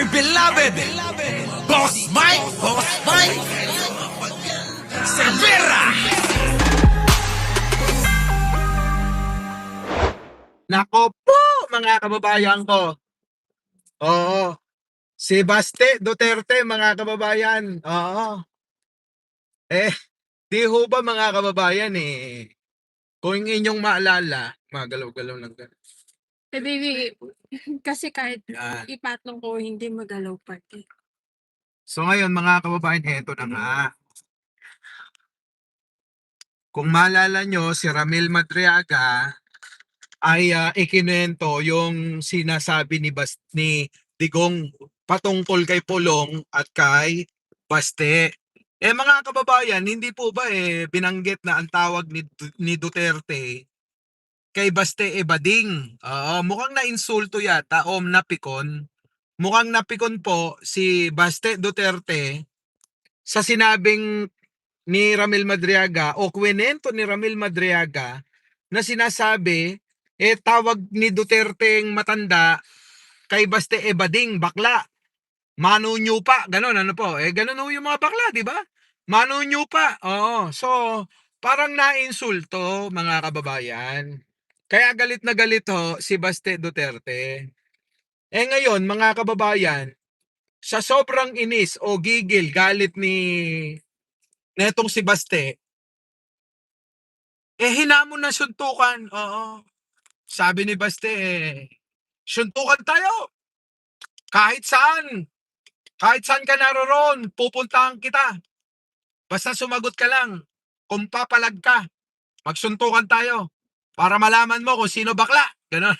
beloved Boss Mike Cervera. Nako po, mga kababayan ko. Oo, si Baste Duterte, mga kababayan. Oo. Eh, di ho ba mga kababayan kung inyong maalala, magalaw-galaw lang ganun. Baby, kasi kahit Yan. ipatong ko, hindi magalaw pa. So ngayon mga kababayan, eto na nga. Kung maalala nyo, si Ramil Madriaga ay ikinento yung sinasabi ni Digong patungkol kay Pulong at kay Baste. Mga kababayan, hindi po ba binanggit na ang tawag ni Duterte kay Baste bading? Mukhang na-insulto yata o napikon. Mukhang napikon po si Baste Duterte sa sinabing ni Ramil Madriaga o kwento ni Ramil Madriaga na sinasabi tawag ni Duterte matanda kay Baste bading, bakla. Manu nyo pa, ganun, ano po. Ganun ho yung mga bakla, di ba? Manu nyo pa. Oo. So, parang na-insulto, mga kababayan. Kaya galit na galit ho si Baste Duterte. Ngayon, mga kababayan, sa sobrang inis o gigil, galit ni netong si Baste, hinamon na suntukan. Oo. Sabi ni Baste, suntukan tayo. Kahit saan. Kahit saan ka naroon, pupuntahan kita. Basta sumagot ka lang. Kung papalag ka, magsuntukan tayo. Para malaman mo kung sino bakla. Ganon.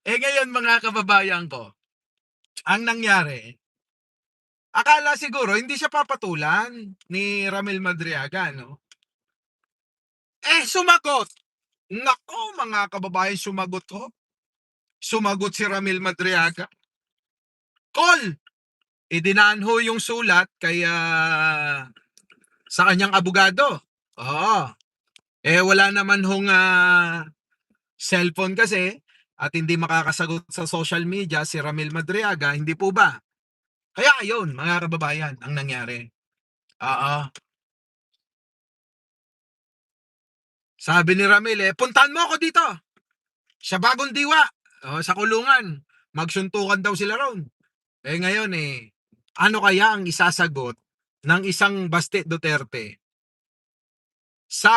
Ngayon mga kababayan ko, ang nangyari, akala siguro hindi siya papatulan ni Ramil Madriaga, no? Sumagot. Nako mga kababayan, sumagot ko. Sumagot si Ramil Madriaga. Call! Idinaan ho yung sulat kaya sa kanyang abogado. Oo. Wala naman hong cellphone kasi at hindi makakasagot sa social media si Ramil Madriaga, hindi po ba? Kaya ayun, mga kababayan, ang nangyari. Oo. Sabi ni Ramil, puntahan mo ako dito. Sa Bagong Diwa. Sa kulungan. Magsuntukan daw sila ron. Ngayon ano kaya ang isasagot ng isang Baste Duterte sa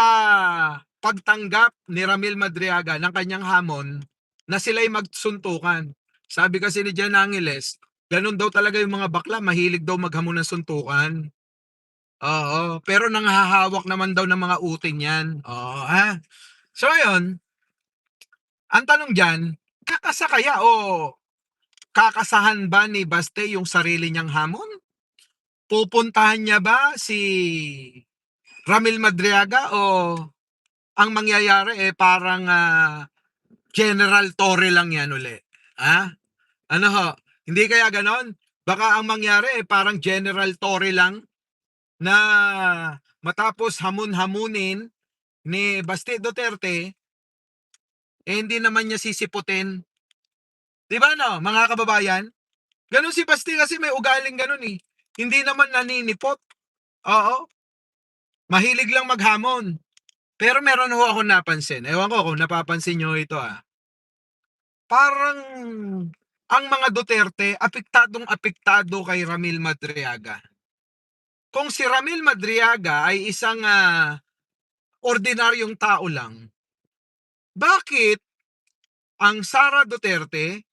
pagtanggap ni Ramil Madriaga ng kanyang hamon na sila'y magsuntukan? Sabi kasi ni Jan Angeles, ganun daw talaga yung mga bakla, mahilig daw maghamon ng suntukan. Oo, pero nanghahawak naman daw ng mga uting yan. Oo, ha? So ayun, ang tanong dyan, kakasa kaya o kakasahan ba ni Baste yung sarili niyang hamon? Pupuntahan niya ba si Ramil Madriaga o ang mangyayari parang General Torre lang yan uli? Ha? Ano ho? Hindi kaya ganon? Baka ang mangyari parang General Torre lang na matapos hamun-hamunin ni Baste Duterte, hindi naman niya sisiputin. Di ba no, mga kababayan? Ganun si Baste kasi may ugaling ganun eh. Hindi naman naninipot. Oo. Mahilig lang maghamon. Pero meron ho ako napansin. Ewan ko kung napapansin nyo ito Parang ang mga Duterte apektadong-apektado kay Ramil Madriaga. Kung si Ramil Madriaga ay isang ordinaryong tao lang, bakit ang Sara Duterte,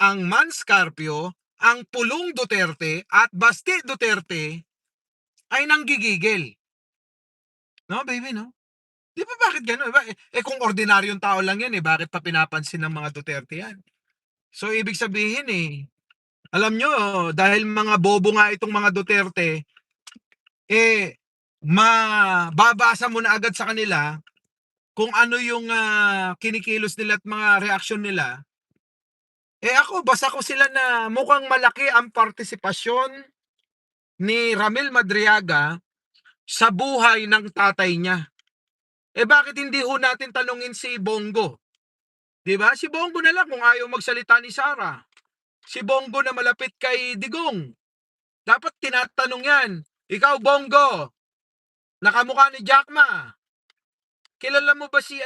ang Mans Carpio, ang Pulong Duterte at Baste Duterte ay nanggigigil? No, baby, no? Di ba bakit gano'n? Kung ordinaryong tao lang yan, bakit pa pinapansin ng mga Duterte yan? So, ibig sabihin alam nyo, dahil mga bobo nga itong mga Duterte, mababasa mo na agad sa kanila kung ano yung kinikilos nila at mga reaksyon nila. Ako, basa ko sila na mukhang malaki ang partisipasyon ni Ramil Madriaga sa buhay ng tatay niya. Bakit hindi ho natin tanungin si Bongo? 'Di ba? Si Bongo na lang kung ayaw magsalita ni Sara. si Bongo na malapit kay Digong. Dapat tinatanong yan. Ikaw, Bongo, nakamukha ni Jack Ma. Kilala mo ba si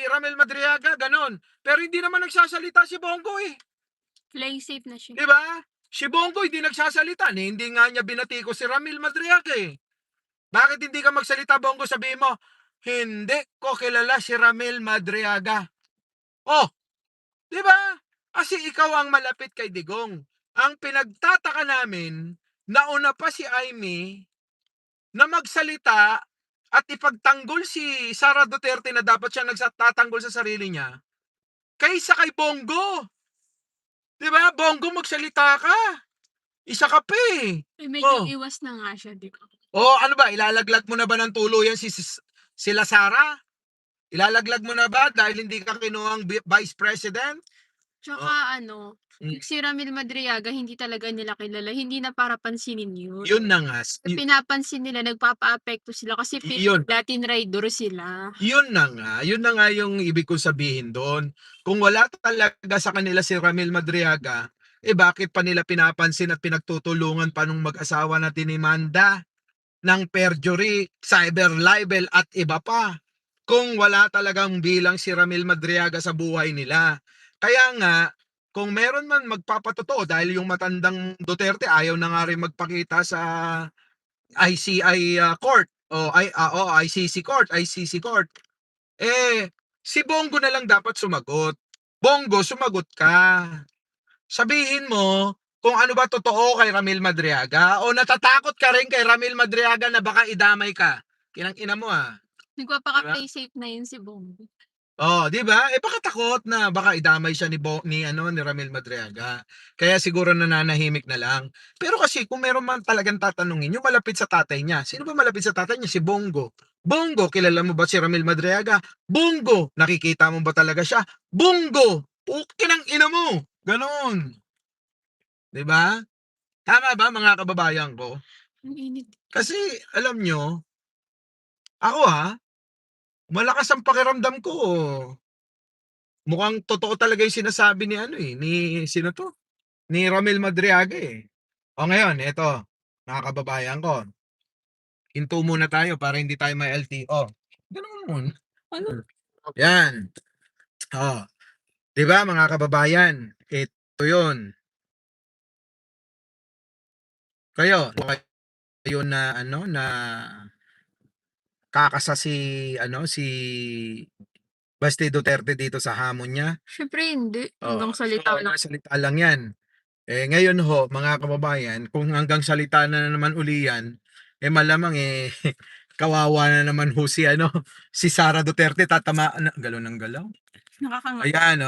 Ramel Madriaga? Ganon. Pero hindi naman nagsasalita si Bongo eh. Play safe na siya. Di ba? Si Bongo hindi nagsasalita. Hindi nga niya binati ko si Ramel Madriaga eh. Bakit hindi ka magsalita, Bongo? Sabihin mo, hindi ko kilala si Ramel Madriaga. Oh, di ba? Kasi ikaw ang malapit kay Digong. Ang pinagtataka namin, nauna pa si Aimee na magsalita at ipagtanggol si Sara Duterte na dapat siya nagtatanggol sa sarili niya kaysa kay Bongo. Di ba? Bongo, magsalita ka. Isa ka pa eh. Medyo Oh. iwas na nga siya, di ba? O ano ba, ilalaglag mo na ba ng tuluyan sila Sara? Ilalaglag mo na ba dahil hindi ka kinuhang vice president? Tsaka si Ramil Madriaga hindi talaga nila kilala. Hindi na para pansinin yun. Yun na nga. Pinapansin nila, nagpapa-apekto sila kasi Yun. Latin rider sila. Yun na nga yung ibig kong sabihin doon. Kung wala talaga sa kanila si Ramil Madriaga, bakit pa nila pinapansin at pinagtutulungan pa nung mag-asawa na tinimanda ng perjury, cyber libel at iba pa? Kung wala talagang bilang si Ramil Madriaga sa buhay nila. Kaya nga, kung meron man magpapatotoo dahil yung matandang Duterte ayaw na nga rin magpakita sa ICI court o ICC court. Si Bongo na lang dapat sumagot. Bongo, sumagot ka. Sabihin mo kung ano ba totoo kay Ramil Madriaga o natatakot ka rin kay Ramil Madriaga na baka idamay ka. Kinang-ina mo Nagpapaka-play safe na yun si Bongo. Oh, 'di ba? Baka takot na baka idamay siya ni Ramil Madriaga. Kaya siguro nananahimik na lang. Pero kasi kung meron man talagang tatanungin, yung malapit sa tatay niya. Sino ba malapit sa tatay niya? Si Bongo. Bongo, kilala mo ba si Ramil Madriaga? Bongo, nakikita mo ba talaga siya? Bongo, pukinang ina mo. Ganon. 'Di ba? Tama ba mga kababayan ko? Ang init. Kasi alam nyo, ako malakas ang pakiramdam ko. Mukhang totoo talaga yung sinasabi ni Ramil Madriaga eh. O ngayon, eto, mga kababayan ko. Hinto muna tayo para hindi tayo may LTO. Ganun. Ano? Yan. O, 'di ba mga kababayan? Ito 'yun. Kayo na na kakasa si Baste Duterte dito sa hamon niya. Syempre hindi. Hanggang salita lang. Salita lang yan. Ngayon mga kababayan, kung hanggang salita na naman uli yan, malamang kawawa na naman si Sara Duterte tatamaan na, galaw ng galaw. Nakakanga. Ayan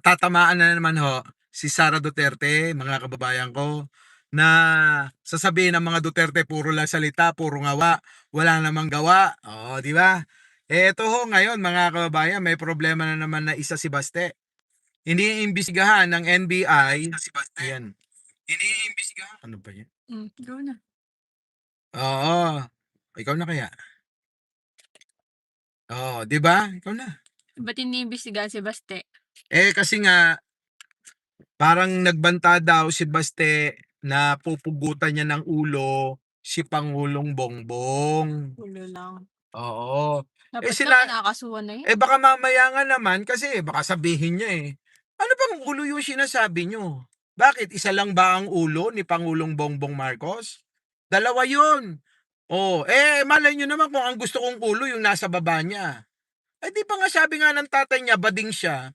tatamaan na naman si Sara Duterte, mga kababayan ko, na sasabihin ng mga Duterte puro lang salita, puro ngawa, wala namang gawa. Di ba? Ito ngayon mga kababayan, may problema na naman na isa si Baste. Iniimbestigahan ng NBI. Yan. Iniimbestigahan. Ano ba yan? Go na. Oo. Ikaw na kaya? Oo, 'di ba? Ikaw na. Ba't iniimbestigahan si Baste? Kasi nga parang nagbanta daw si Baste na pupugutan niya ng ulo si Pangulong Bongbong. Ulo lang. Oo. Dapat sila nakakasuhan na yun. baka mamaya nga naman kasi baka sabihin niya ano bang ulo yung sinasabi nyo? Bakit? Isa lang ba ang ulo ni Pangulong Bongbong Marcos? Dalawa yun. Malay nyo naman kung ang gusto kong ulo yung nasa baba niya. Di ba nga sabi nga ng tatay niya, bading siya.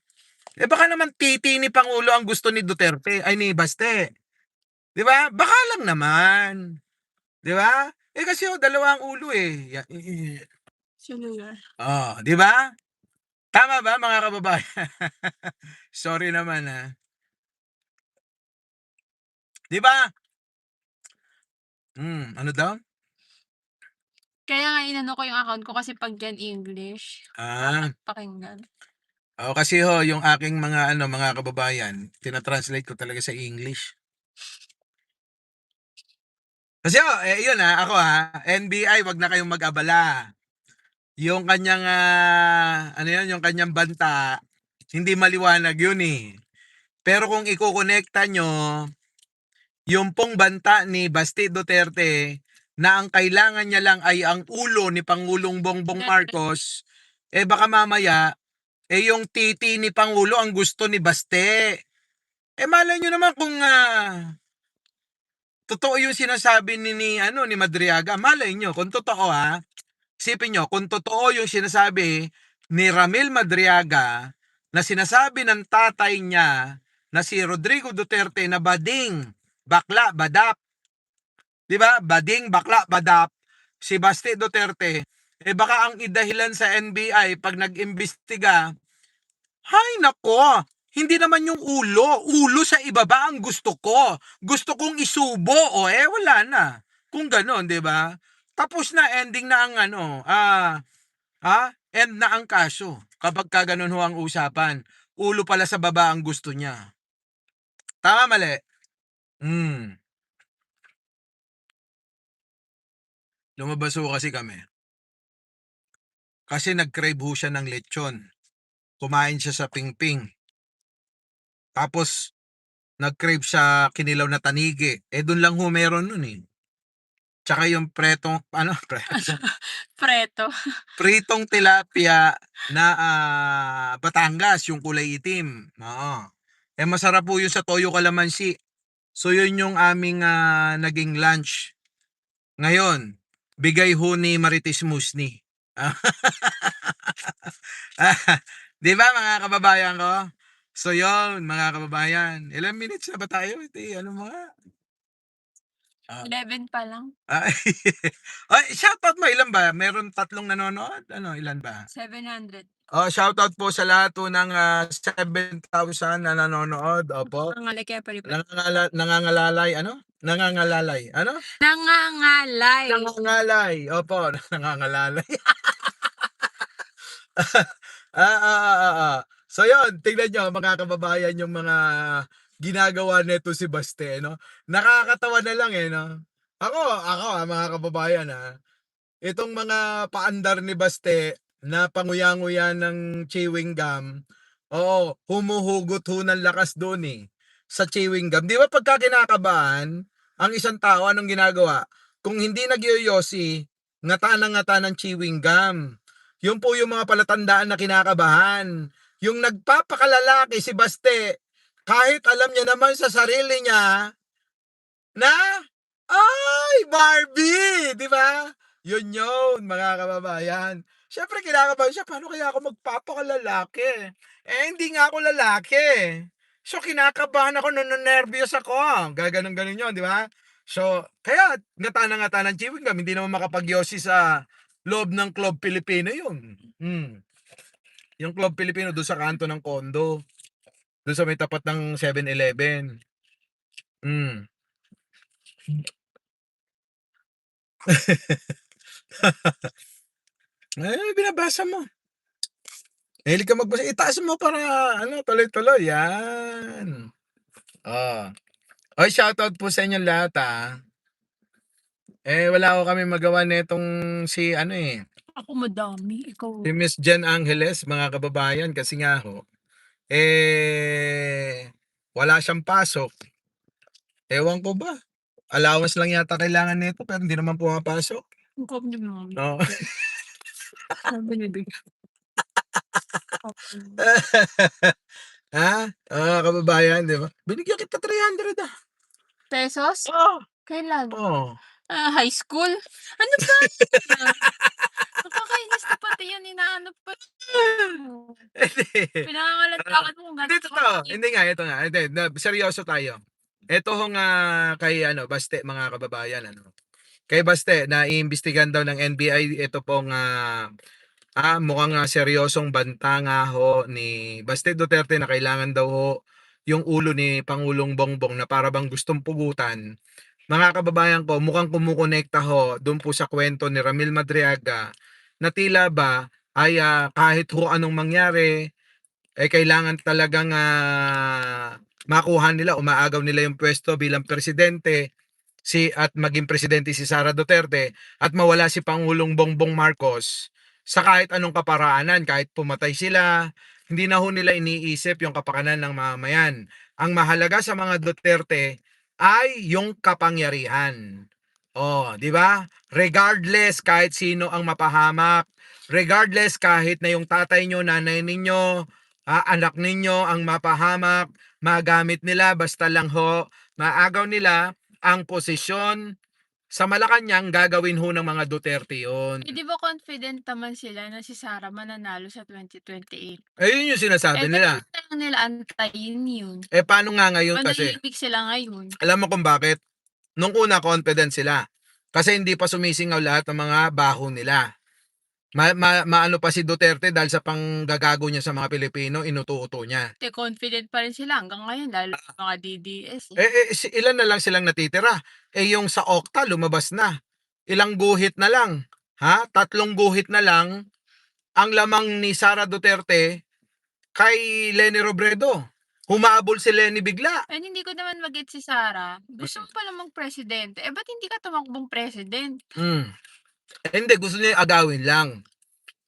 Baka naman titi ni Pangulo ang gusto ni Duterte, ay ni Baste. Di ba? Baka lang naman. Di ba? Kasi dalawa ang ulo Cellular. di ba? Tama ba mga kababayan? Sorry naman Di ba? Ano daw? Kaya nga inano ko yung account ko kasi pag yan English. Pakinggan. Kasi yung aking mga kababayan, tinatranslate ko talaga sa English. Kasi yun ako NBI, wag na kayong mag-abala. Yung kanyang yung kanyang banta, hindi maliwanag yun Pero kung ikokonekta nyo, yung pong banta ni Basti Duterte na ang kailangan niya lang ay ang ulo ni Pangulong Bongbong Marcos, baka mamaya, yung titi ni Pangulo ang gusto ni Baste. Malay nyo naman kung totoo yung sinasabi ni Madriaga. Malay nyo, kung totoo isipin nyo, kung totoo yung sinasabi ni Ramil Madriaga na sinasabi ng tatay niya na si Rodrigo Duterte na bading, bakla, badap, di ba? Bading, bakla, badap, si Basti Duterte, baka ang idahilan sa NBI pag nag-imbestiga, hay nako, hindi naman yung ulo sa ibaba ang gusto ko. Gusto kong isubo, wala na. Kung gano'n, di ba? Tapos na, ending na ang end na ang kaso. Kapag ka ganun ho ang usapan, ulo pala sa baba ang gusto niya. Tama, mali? Lumabas ho kasi kami. Kasi nag-crave ho siya ng lechon. Kumain siya sa pingping. Tapos, nag-crave sa kinilaw na tanigi. Doon lang ho meron nun eh. Tsaka yung Preto. pritong tilapia na Batangas, yung kulay itim. Oo. Masarap po yun sa toyo kalamansi. So yun yung aming naging lunch. Ngayon, bigay ho ni Marites Musni. Di ba mga kababayan ko? So yun mga kababayan. Ilang minutes na ba tayo? Ano mga? 11 pa lang. Ay, shoutout mo, ilan ba? Meron 3 nanonood? Ilan ba? 700. Shoutout po sa lahat po ng 7,000 na nanonood. Opo. Nangangalay kaya pala. Nangangalalay. Nangangalalay. Nangangalay. Nangangalay. Opo, nangangalalay. So yun, tingnan nyo mga kababayan yung mga ginagawa nito si Baste, no? Nakakatawa na lang no? Ako mga kababayan itong mga paandar ni Baste na panguya-nguya ng chewing gum, humuhugot ho ng lakas doon sa chewing gum. Di ba pagka kinakabahan, ang isang tao anong ginagawa? Kung hindi nagyoyosi, ngata ng chewing gum. Yun po yung mga palatandaan na kinakabahan. Yung nagpapakalalaki si Baste, kahit alam niya naman sa sarili niya na, ay, Barbie! Di ba? Yun mga kababayan. Siyempre, kinakabahan siya, paano kaya ako magpapakalalaki? Hindi nga ako lalaki. So, kinakabahan ako, nervyos ako. Gaganon-ganon yun, di ba? So, kaya, ngata ng chewing gum, hindi naman makapagyosi sa loob ng Club Pilipino yun. Yung Club Pilipino doon sa kanto ng kondo. Doon sa may tapat ng 7-Eleven. Binabasa mo. Hilig ka magbasa. Itaas mo para tuloy-tuloy. Yan. Shoutout po sa inyong lahat wala ko kami magawa netong si Ako madami. Ikaw. si Miss Jen Angeles, mga kababayan, kasi nga ho, wala siyang pasok. Ewan ko ba? Allowance lang yata kailangan nito pero hindi naman pumapasok. Ang kop niyo mami. No. Sabi ni Big. Kababayan, di ba? Binigyan kita 300 Pesos? Kailan? High school? Ano ba? Nakakainis na pati yan. Inaano pa. Pinangangalatakan mo. Hindi, totoo. Hindi nga, ito nga. Hindi, seryoso tayo. Ito ho nga kay Baste, mga kababayan. Kay Baste, na iimbestigan daw ng NBI ito pong mukhang seryosong banta nga ho ni Baste Duterte na kailangan daw ho yung ulo ni Pangulong Bongbong na para bang gustong pugutan. Mga kababayan ko, mukhang kumukonekta ho doon po sa kwento ni Ramil Madriaga na tila ba ay kahit ho anong mangyari, kailangan talagang makuha nila, umaagaw nila yung pwesto bilang presidente at maging presidente si Sara Duterte at mawala si Pangulong Bongbong Marcos sa kahit anong kaparaanan, kahit pumatay sila, hindi na ho nila iniisip yung kapakanan ng mamamayan. ang mahalaga sa mga Duterte ay yung kapangyarihan. Oh, 'di ba? Regardless kahit sino ang mapahamak, regardless kahit na yung tatay nyo, nanay ninyo, anak ninyo ang mapahamak, magamit nila basta lang ho, maagaw nila ang posisyon sa Malacanang, gagawin ho ng mga Duterte yun. Eh, 'di ba confident naman sila na si Sara mananalo sa 2028? Ayun yung sinasabi Eh, nila. dapat na lang nila antayin yun. Eh paano nga ngayon kasi? Manahimik sila ngayon. Alam mo kung bakit? Nung una confident sila. Kasi hindi pa sumisingaw lahat ng mga baho nila. Maano pa si Duterte dahil sa panggagago niya sa mga Pilipino, inuto-uto niya. Confident pa rin sila hanggang ngayon lalo sa mga DDS, eh. Ilan na lang silang natitira? Yung sa Okta lumabas na. Ilang guhit na lang. 3 guhit na lang ang lamang ni Sara Duterte kay Leni Robredo. Humabol si Leni bigla. And hindi ko naman ma-gets si Sara, gusto mo pala presidente, eh, ba't hindi ka tumakbong president? Hindi, gusto niya agawin lang.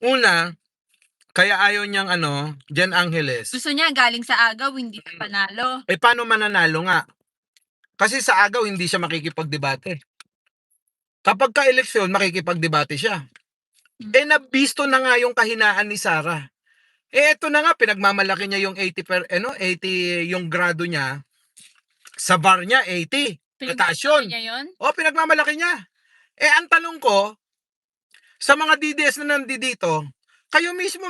Una, kaya ayaw niyang Jan Angeles. Gusto niya galing sa agaw, hindi na panalo. Paano mananalo nga? Kasi sa agaw, hindi siya makikipagdebate. Kapag ka-eleksyon, makikipagdebate siya. Nabisto na nga yung kahinaan ni Sara. Ito na nga, pinagmamalaki niya yung 80 yung grado niya. Sa bar niya, 80. Mataas yun. Niya yun? Pinagmamalaki niya. Ang tanong ko, sa mga DDS na nandito, kayo mismo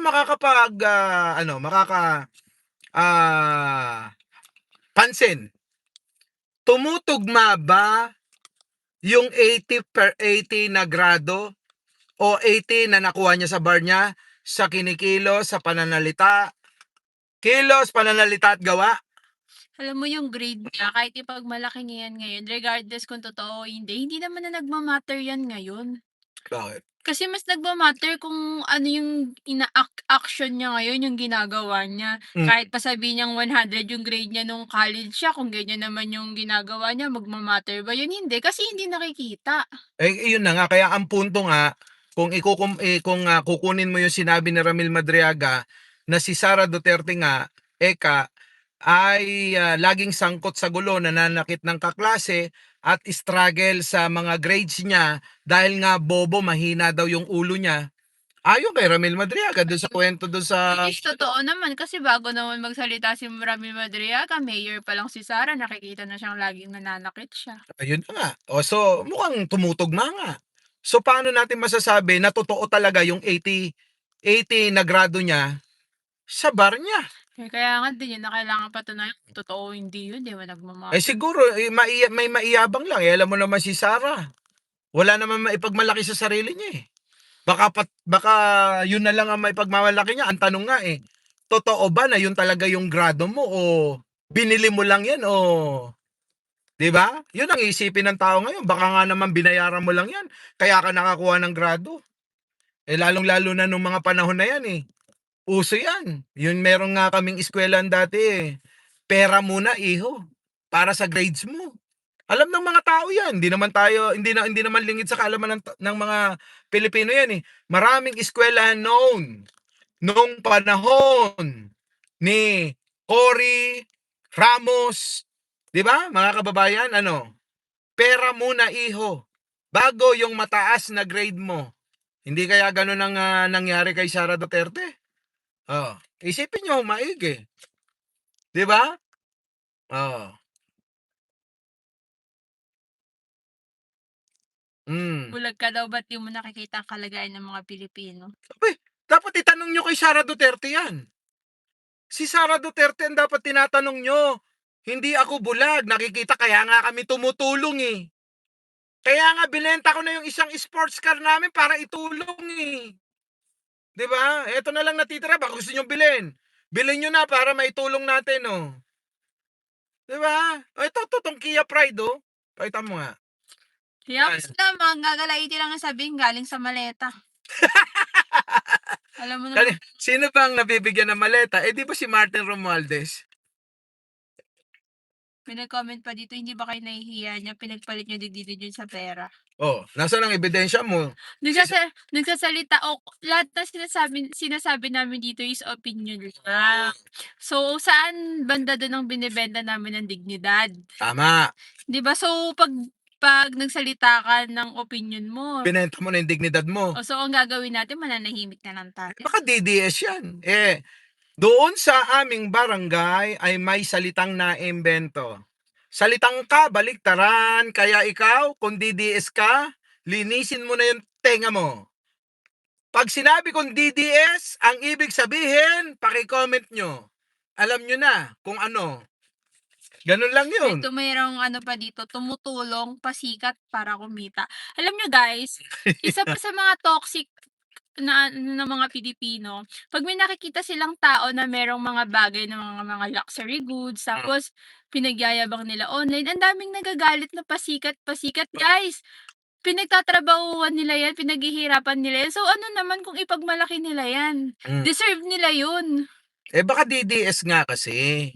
pansin. Tumutugma ba yung 80/80 na grado o 80 na nakuha niya sa bar niya sa kinikilos, sa pananalita, pananalita at gawa? Alam mo yung grade niya, kahit ipagmalaki niya yan ngayon, regardless kung totoo o hindi naman na nagma-matter yan ngayon. Bakit? Kasi mas nagma-matter kung ano yung action niya ngayon, yung ginagawa niya. Kahit pa sabihin niyang 100 yung grade niya nung college siya, kung ganyan naman yung ginagawa niya, magma-matter ba yun? Hindi, kasi hindi nakikita. Yun na nga, kaya ang punto nga, kung kukunin mo yung sinabi ni Ramil Madriaga na si Sara Duterte nga, ay laging sangkot sa gulo, nananakit ng kaklase at struggle sa mga grades niya dahil nga bobo, mahina daw yung ulo niya. Ayon kay Ramil Madriaga doon sa kwento doon sa... Which is totoo naman kasi bago naman magsalita si Ramil Madriaga, mayor pa lang si Sara, nakikita na siyang laging nananakit siya. Ayun na nga. So mukhang tumutugma nga. So paano natin masasabi na totoo talaga yung 80 na grado niya sa bar niya? Kaya nga din yun na kailangan patunayan kung totoo hindi yun, 'di ba, nagmamahal. Siguro may maiyabang lang. Alam mo naman si Sara. Wala naman maipagmalaki sa sarili niya eh. Baka yun na lang ang maipagmamalaki niya. Ang tanong nga totoo ba na yun talaga yung grado mo o binili mo lang yan o... 'Di ba? Yun ang isipin ng tao ngayon. Baka nga naman binayaran mo lang yan. Kaya ka nakakuha ng grado. Lalong-lalo na nung mga panahon na yan uso yan. Yun meron nga kaming eskwelahan dati Pera muna iho para sa grades mo. Alam ng mga tao yan. Hindi naman lingid sa kaalaman ng mga Pilipino yan Maraming eskwelahan nung panahon ni Cory Ramos. 'Di ba? Mga kababayan, pera muna iho bago yung mataas na grade mo. Hindi kaya ganun ang nangyari kay Sara Duterte? Isipin niyo maigi. 'Di ba? Bulag ka daw, ba't di mo nakikita ang kalagayan ng mga Pilipino? Dapat itanong nyo kay Sara Duterte yan. Si Sara Duterte ang dapat tinatanong nyo. Hindi ako bulag, nakikita kaya nga kami tumutulong Kaya nga binenta ko na yung isang sports car namin para itulong 'Di ba? Ito na lang natitira, baka gusto nyo bilhin. Bilhin nyo na para maitulong natin 'Di ba? Ito tong Kia Pride Pakita mo nga. Yucks naman, gagalaitin lang ang sabihin galing sa maleta. Alam mo naman. Sino bang nabibigyan ng maleta? Di ba si Martin Romualdez? May nag-comment pa dito, hindi ba kayo nahihiya niya pinagpalit niyo dignidad niyo sa pera? Oh, nasaan ang ebidensya mo? Nagsasalita o lahat ng sinasabi namin dito is opinion lang. So, saan banda dun ang binebenta namin ng dignidad? Tama. 'Di ba? So, 'pag nagsalita ka ng opinion mo, Binenta mo na yung dignidad mo. so ang gagawin natin mananahimik na lang tayo. Baka DDS yan. Doon sa aming barangay ay may salitang naimbento. Salitang kabaliktaran, kaya ikaw, kung DDS ka, linisin mo na yung tenga mo. Pag sinabi kong DDS, ang ibig sabihin, paki-comment nyo. Alam nyo na kung ano. Ganun lang yun. Ito mayroong ano pa dito, tumutulong, pasikat para kumita. Alam nyo guys, isa pa sa mga toxic na mga Pilipino, 'pag may nakikita silang tao na merong mga bagay na mga luxury goods, tapos pinagyayabang nila online, ang daming nagagalit na pasikat, pasikat. Guys, pinagtatrabahuhan nila yan, pinaghihirapan nila yan. So ano naman kung ipagmalaki nila yan? Deserve nila yun. Baka DDS nga kasi.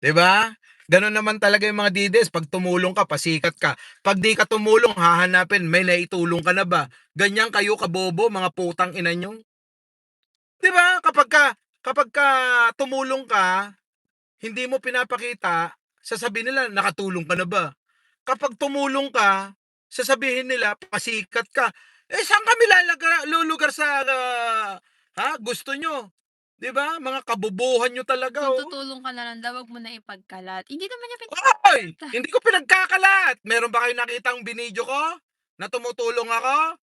'Di ba? Ganun naman talaga yung mga DDS. Pag tumulong ka, pasikat ka. Pag di ka tumulong, hahanapin, may naitulong ka na ba? Ganyan kayo kabobo, mga putang ina nyo. 'Di ba? Kapag ka tumulong ka, hindi mo pinapakita, sasabihin nila, nakatulong ka na ba? Kapag tumulong ka, sasabihin nila, pasikat ka. Saan kami lulugar sa gusto nyo? 'Di ba? Mga kabobohan nyo talaga, Kung oh. tutulong ka na lang daw, wag mo na ipagkalat. Hindi naman niya Oy! Hindi ko pinagkakalat. Meron ba kayo nakitang binidyo ko na tumutulong ako?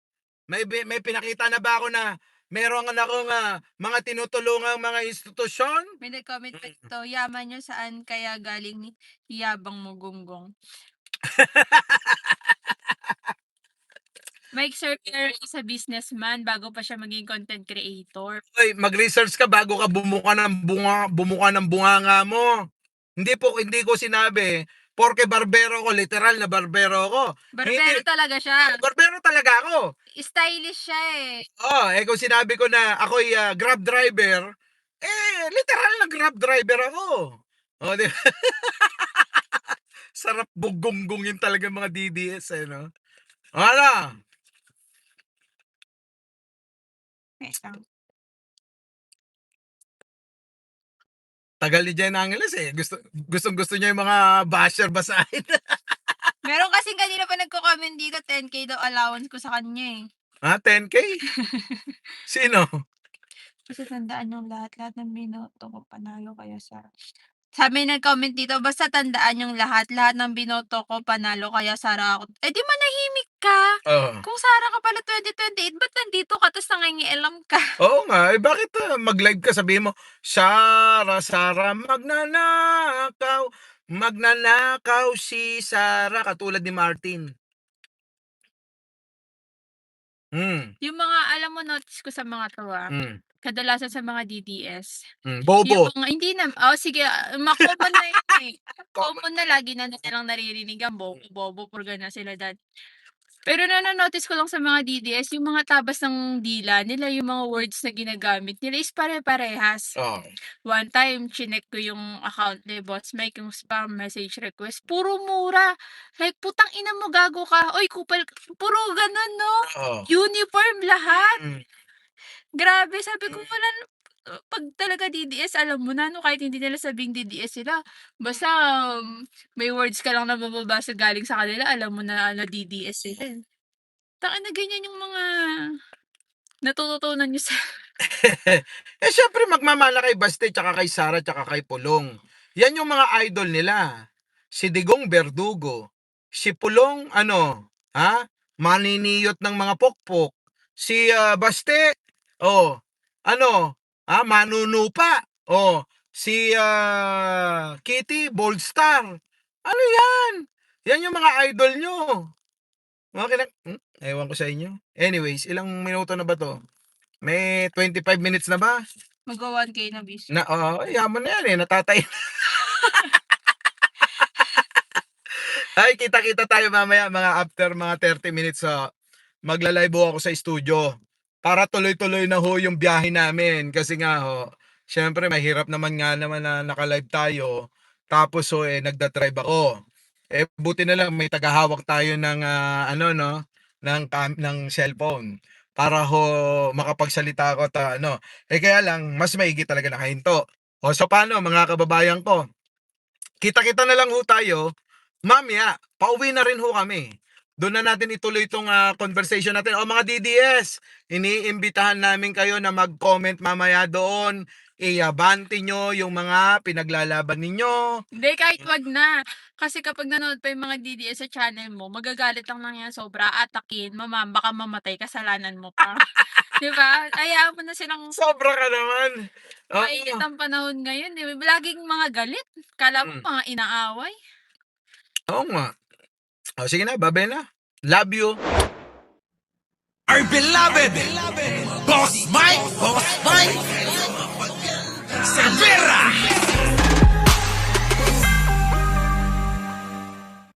May pinakita na ba ako na meron akong mga tinutulungang mga institusyon? May nag-comment pa dito, yaman niyo saan kaya galing yabang mo gonggong. Mike Circular is a businessman bago pa siya maging content creator. Oy, mag-research ka bago ka bumuka ng bunganga mo. Hindi ko sinabi porke barbero ko, literal na barbero ako. Barbero talaga siya. Barbero talaga ako. Stylish siya eh. Kung sinabi ko na ako'y Grab driver, literal na Grab driver ako. Di ba? Sarap bugonggongin talaga mga DDS, no? Ano? Wait lang. Tagal ni Jen Angeles Gusto niya yung mga basher basahin. Meron kasing kanina pa nagko-comment dito, 10K daw allowance ko sa kanya eh. 10K? Sino? Kasi tandaan yung lahat ng binoto ko panalo kaya Sara. Sabi nag-comment dito, basta tandaan yung lahat ng binoto ko panalo kaya Sara ako. Di manahimik ka. Oo. Kung Sara ka pala 2028, ba't nandito ka tapos nangingialam ka? Oo nga, bakit mag-live ka, sabihin mo, Sara, magnanakaw si Sara, katulad ni Martin. Yung mga, alam mo, notice ko sa mga to kadalasan sa mga DDS. Bobo. Yung mga, hindi na, sige, makommon na yun eh. Common na, lagi na nilang naririnig ang bobo, purga na sila dad. Pero nanonotice ko lang sa mga DDS, yung mga tabas ng dila nila, yung mga words na ginagamit nila is pare-parehas. Oh. One time, chinek ko yung account ni Boss Mike, yung spam message request. Puro mura. Like, putang ina mo, gago ka. Oy, kupal. Puro ganun, no? Oo. Uniform lahat. Grabe, sabi ko, Mm. wala, pag talaga DDS, alam mo na, no, kahit hindi nila sabing DDS sila, basta may words ka lang na mababasa galing sa kanila, alam mo na DDS sila. Taka na ganyan yung mga natututunan nyo sa... Syempre magmamana kay Baste, tsaka kay Sara, tsaka kay Pulong. Yan yung mga idol nila. Si Digong Verdugo. Si Pulong, maniniyot ng mga pokpok. Si Baste, manunupa. Si Kitty, Bold Star. Ano yan? Yan yung mga idol nyo. Ewan ko sa inyo. Anyways, ilang minuto na ba to? May 25 minutes na ba? Magwa 1K na bis. Yaman na yan natatay. Ay, kita-kita tayo mamaya mga after mga 30 minutes. Magla-live ako sa studio para tuloy-tuloy na ho yung biyahe namin. Kasi nga syempre mahirap naman na naka-live tayo. Tapos nagda-drive ako. Buti na lang may tagahawak tayo ng ano no, ng cellphone para makapagsalita ako kaya lang mas maigi talaga nakahinto. So paano mga kababayan ko? Kita-kita na lang ho tayo. Mamaya, pauwi na rin ho kami. Doon na natin ituloy itong conversation natin. O mga DDS, iniimbitahan namin kayo na mag-comment mamaya doon. Iabante nyo yung mga pinaglalaban ninyo. Hindi, kahit wag na. Kasi kapag nanonood pa yung mga DDS sa channel mo, magagalit lang lang yan sobra, atakin, baka mamatay, kasalanan mo pa. 'Di ba? Hayaan mo na silang Sobra ka naman. mainit Oo, ang panahon ngayon, 'di ba? Laging mga galit. Akala mo mm, mga inaaway. oo nga. O sige na, babay na. Love you. Our beloved Boss Mike Cervera.